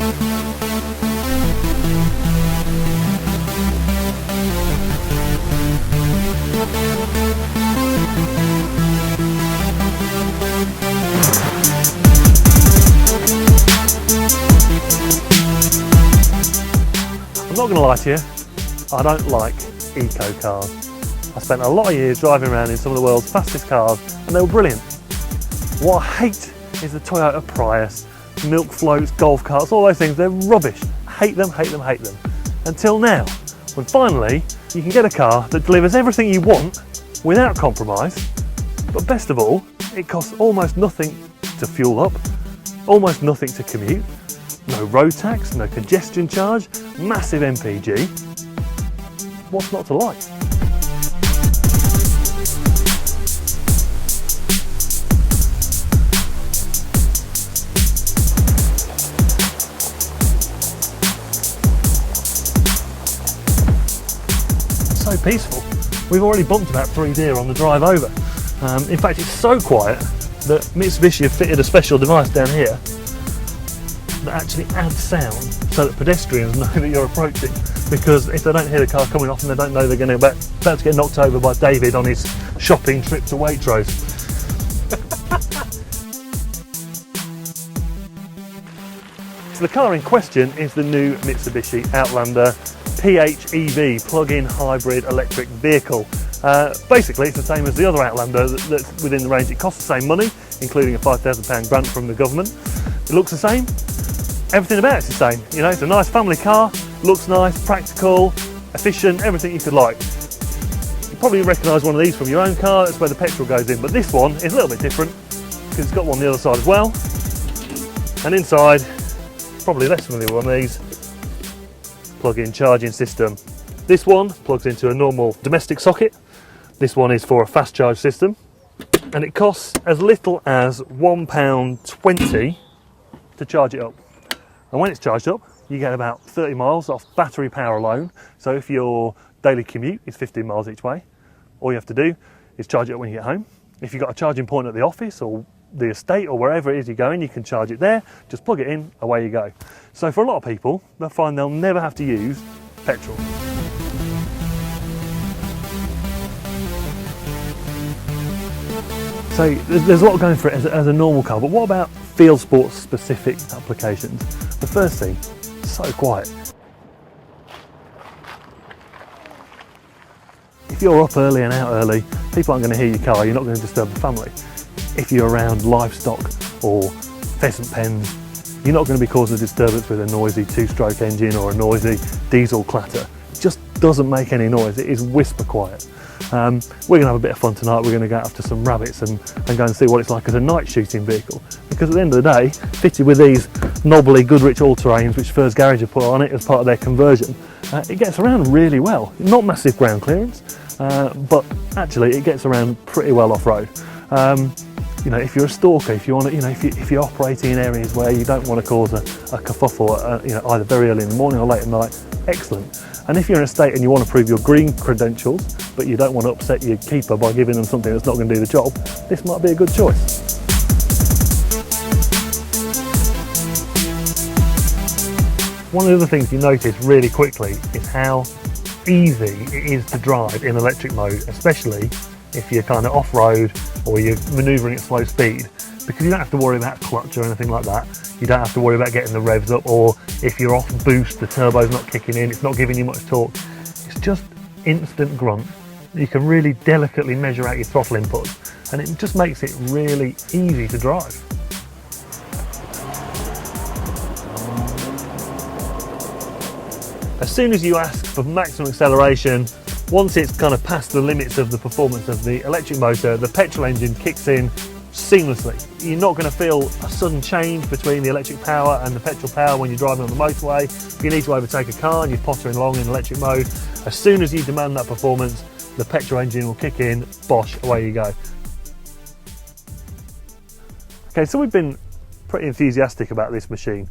I'm not going to lie to you, I don't like eco cars. I spent a lot of years driving around in some of the world's fastest cars and they were brilliant. What I hate is the Toyota Prius, milk floats, golf carts, all those things, they're rubbish. Hate them, hate them, hate them. Until now, when finally you can get a car that delivers everything you want without compromise, but best of all, it costs almost nothing to fuel up, almost nothing to commute, no road tax, no congestion charge, massive MPG. What's not to like? So peaceful. We've already bumped about 3 deer on the drive over. In fact, it's so quiet that Mitsubishi have fitted a special device down here that actually adds sound so that pedestrians know that you're approaching, because if they don't hear the car coming off and they don't know they're going to about to get knocked over by David on his shopping trip to Waitrose. So the car in question is the new Mitsubishi Outlander PHEV, plug-in hybrid electric vehicle. Basically it's the same as the other Outlander that's within the range. It costs the same money, including a £5,000 grant from the government. It looks the same. Everything about it's the same. You know, it's a nice family car, looks nice, practical, efficient, everything you could like. You probably recognise one of these from your own car, that's where the petrol goes in, but this one is a little bit different because it's got one on the other side as well. And inside, probably less familiar with one of these, plug-in charging system. This one plugs into a normal domestic socket. This one is for a fast charge system, and it costs as little as £1.20 to charge it up. And when it's charged up, you get about 30 miles off battery power alone. So if your daily commute is 15 miles each way, all you have to do is charge it up when you get home. If you've got a charging point at the office or the estate or wherever it is you're going, you can charge it there, just plug it in, away you go. So for a lot of people, they'll find they'll never have to use petrol. So there's a lot going for it as a normal car, but what about field sports specific applications? The first thing, so quiet. If you're up early and out early, people aren't going to hear your car, you're not going to disturb the family. If you're around livestock or pheasant pens, you're not going to be causing a disturbance with a noisy two-stroke engine or a noisy diesel clatter. It just doesn't make any noise, it is whisper quiet. We're going to have a bit of fun tonight. We're going to go after some rabbits and go and see what it's like as a night shooting vehicle, because at the end of the day, fitted with these knobbly Goodrich all-terrains which Fur's Garage have put on it as part of their conversion, it gets around really well. Not massive ground clearance, but actually it gets around pretty well off-road. You know, if you're a stalker, if you want to, you know, if you're operating in areas where you don't want to cause a kerfuffle, you know, either very early in the morning or late at night, excellent. And if you're in a state and you want to prove your green credentials, but you don't want to upset your keeper by giving them something that's not going to do the job, this might be a good choice. One of the other things you notice really quickly is how easy it is to drive in electric mode, especially if you're kind of off-road or you're manoeuvring at slow speed, because you don't have to worry about clutch or anything like that. You don't have to worry about getting the revs up, or if you're off boost, the turbo's not kicking in, it's not giving you much torque. It's just instant grunt. You can really delicately measure out your throttle inputs, and it just makes it really easy to drive. As soon as you ask for maximum acceleration, once it's kind of past the limits of the performance of the electric motor, the petrol engine kicks in seamlessly. You're not going to feel a sudden change between the electric power and the petrol power when you're driving on the motorway. If you need to overtake a car and you're pottering along in electric mode, as soon as you demand that performance, the petrol engine will kick in, bosh, away you go. Okay, so we've been pretty enthusiastic about this machine.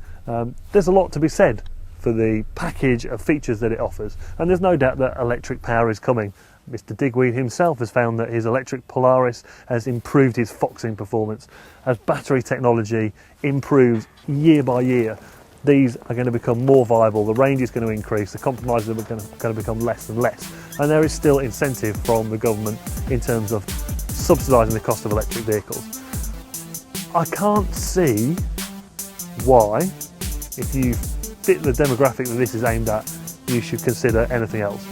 There's a lot to be said for the package of features that it offers, and there's no doubt that electric power is coming. Mr. Digweed himself has found that his electric Polaris has improved his foxing performance as battery technology improves year by year. these are going to become more viable, the range is going to increase, the compromises are going to become less and less, and there is still incentive from the government in terms of subsidising the cost of electric vehicles. I can't see why, if you fit the demographic that this is aimed at, you should consider anything else.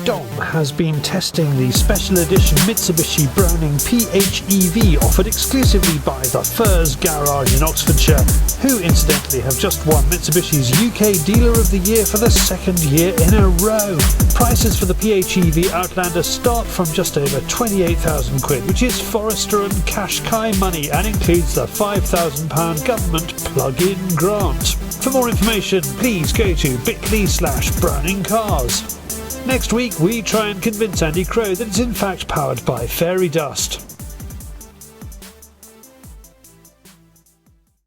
Dom has been testing the special edition Mitsubishi Browning PHEV offered exclusively by the Furs Garage in Oxfordshire, who incidentally have just won Mitsubishi's UK Dealer of the Year for the second year in a row. Prices for the PHEV Outlander start from just over 28,000 quid, which is Forester and Qashqai money, and includes the £5,000 government plug-in grant. For more information, please go to bit.ly/BrowningCars. Next week we try and convince Andy Crow that it's in fact powered by fairy dust.